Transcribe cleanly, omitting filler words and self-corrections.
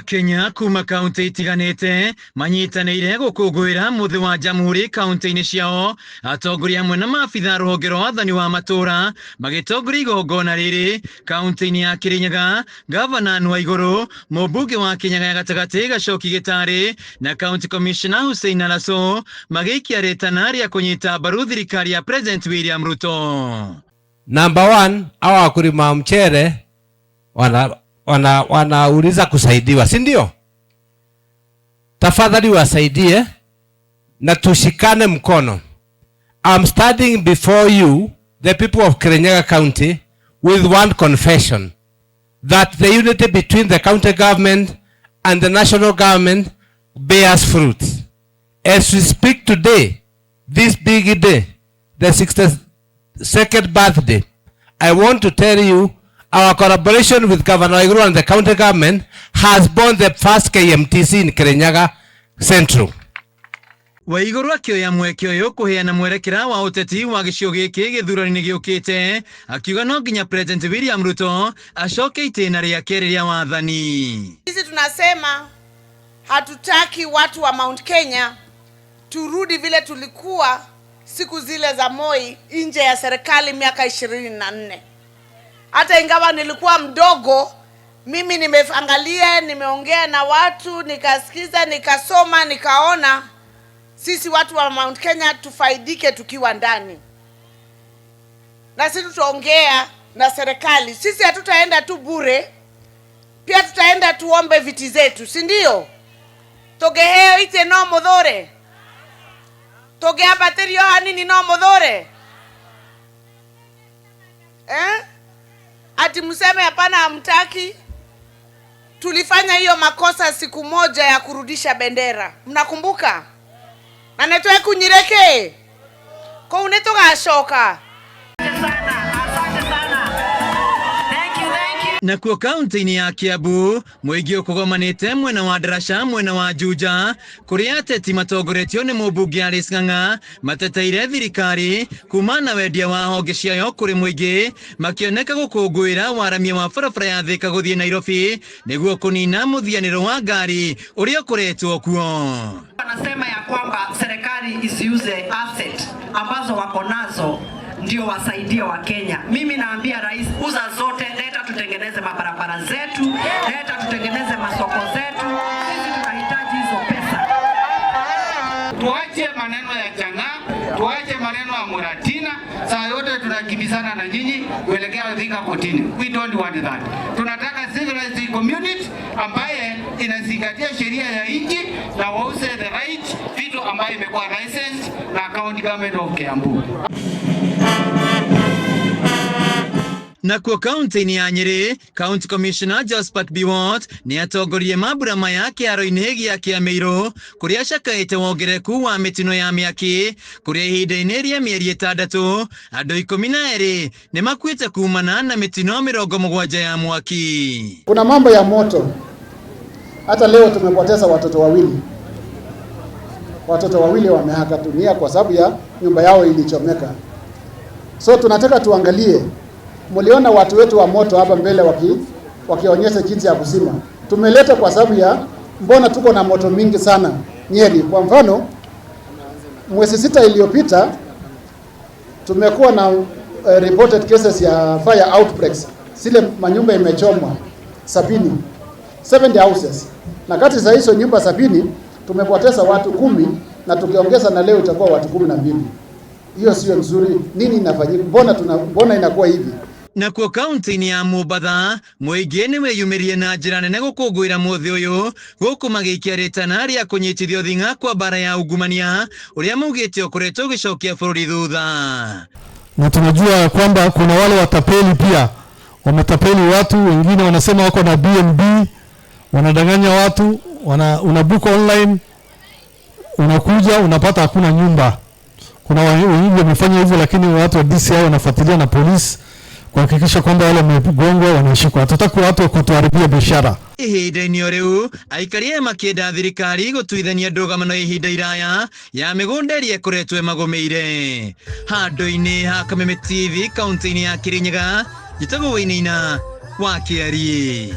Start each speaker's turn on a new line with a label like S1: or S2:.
S1: Kenya kuma kaunti itiganite manyitanĩire gũkũngũĩra muthi wa jamhuri kaunti-inĩ ciao. Atongoria amwe na maabitha rũhonge rwa wathani wa matũra magĩtongoria igongona rĩrĩ kaunti-inĩ ya Kirinyaga. Gavana Anne Waigũrũ, mũmbunge wa Kirinyaga ya gatagatĩ Gacoki Gĩtarĩ na county commissioner Hussein Alaso magĩikia rĩtana rĩa kũnyita mbaru thirikari ya President William Ruto.
S2: Number 1, hawa wakulima mchere wanauliza kusaidiwa, si ndio? Tafadhali wasaidie na tushikane mkono. I'm standing before you, the people of Kirinyaga County, with one confession, that the unity between the county government and the national government bears fruit. As we speak today, this big day, the 62nd birthday, I want to tell you our collaboration with Governor Waigũrũ and the county government has born the first KMTC in Kirinyaga Central.
S1: Waigũrũ akĩoya mweke ũyũ kũheana mwerekera wa ũteti wa gĩcigo gĩkĩ gĩthurano-inĩ gĩũkĩte, akiuga no nginya President William Ruto acoke itĩna rĩake rĩa wathani.
S3: Sisi tunasema hatutaki watu wa Mount Kenya turudi vile tulikuwa siku zile za Moi nje ya serikali miaka 24. Hata ingawa nilikuwa mdogo, mimi nimeangalia, nimeongea na watu, nikasikiza, nikasoma, nikaona sisi watu wa Mount Kenya tufaidike tukiwa ndani. Na sisi tutaongea na serikali. Sisi hatutaenda tu bure, pia tutaenda tuombe viti zetu, si ndio? Togeheo ite no modhore. Togea baterio hanini no modhore. Ati mseme hapana hamtaki. Tulifanya hiyo makosa siku moja ya kurudisha bendera. Mnakumbuka? Na netoe kunyireke. Kwa uneto gashoka.
S1: Na kwa kaunti-inĩ ya Kiambu mũingĩ ũkũgomanĩte mwena wa Ndarasha mwena wa Juja kũrĩa ateti matongoretio nĩ mũmbunge Alice Ng'ang'a mateteire thirikari kuma na wendia wa honge ciayo kũrĩ mũingĩ, makĩoneka gũkũngũĩra waramia wa barabara ya Thika gũthiĩ Nairobi nĩguo kũnina mũthianĩro wa ngari ũrĩa ũkoretwo kuo.
S4: Wanasema ya kwamba serikali isiuze asset ambazo wako nazo ndio wasaidie wa Kenya. Mimi naambia rais, uza zote, leta tutengeneze mabarabara zetu, leta tutengeneze masoko zetu. Sisi tunahitaji hizo pesa.
S5: Tuache maneno ya Chang'aa, tuache maneno ya Muratina. Saa yote tunakimbizana na nyinyi kuelekea Thika kotini. We don't want that. Tunataka civilized community ambaye inazingatia sheria ya nchi na wauze the right vitu ambaye imekuwa license na county government of Kiambu.
S1: Na kwa kaunti-inĩ ya Nyeri, county commissioner Josphat Biwott nĩ atongorie mambura maya kĩharo-inĩ gĩa Kĩamĩirũ kũrĩa acakaĩte wongereku wa mĩtino ya mĩaki kũrĩa ihinda-inĩ rĩa mĩeri 6 andũ 12 nĩ makuĩte kumana na mĩtino 70 ya mwaki.
S6: Kuna mambo ya moto. Hata leo tumepoteza watoto wawili. Watoto wawili wameaga dunia kwa sababu ya nyumba yao ilichomeka. So tunataka tuangalie. Muliona watu wetu wa moto hapa mbele wakionyesha jinsi ya kuzima. Tumeleta kwa sababu ya mbona tuko na moto mingi sana Nyeri. Kwa mfano, mwezi 6 iliyopita tumekuwa na reported cases ya fire outbreaks. Zile manyumba imechomwa 70 houses. Na kati za hizo nyumba 70 tumepoteza watu 10 na tukiongeza na leo itakuwa watu 12. Hiyo sio nzuri. Nini inafanyika? Mbona inakuwa hivi?
S1: Na kwa kaunti-inĩ ya Mombatha mũingĩ nĩ wĩyumĩrie na njĩra nene gũkũngũĩra mũthĩ ũyũ gũkũ magĩikia rĩtana rĩa kũnyitithio thing'a kwa bara ya ungumania ũrĩa maugĩte ũkoretwo ũgĩcokia bũrũri thutha.
S7: Na tunajua kwamba kuna wale watapeli pia wametapeli watu wengine, wanasema wako na BNB, wanadanganya watu, unabook online, unakuja unapata hakuna nyumba. Kuna wengine wamefanya hivyo, lakini watu wa DCI wanafuatilia na polisi kuhakikisha kwamba wale wamegongwa wanashikwa. Tutataka watu kutuharibia biashara.
S1: Ihinda-inĩ rĩu aikari makĩenda thirikari gũtuithania ndũgamano ihinda iraya ya mĩgũnda ĩrĩa ĩkoretwo ĩmagũmĩire. Handũ-inĩ ha Kameme TV kaunti-inĩ ya Kirinyaga, njĩtagwo Wainaina wa Kĩarie.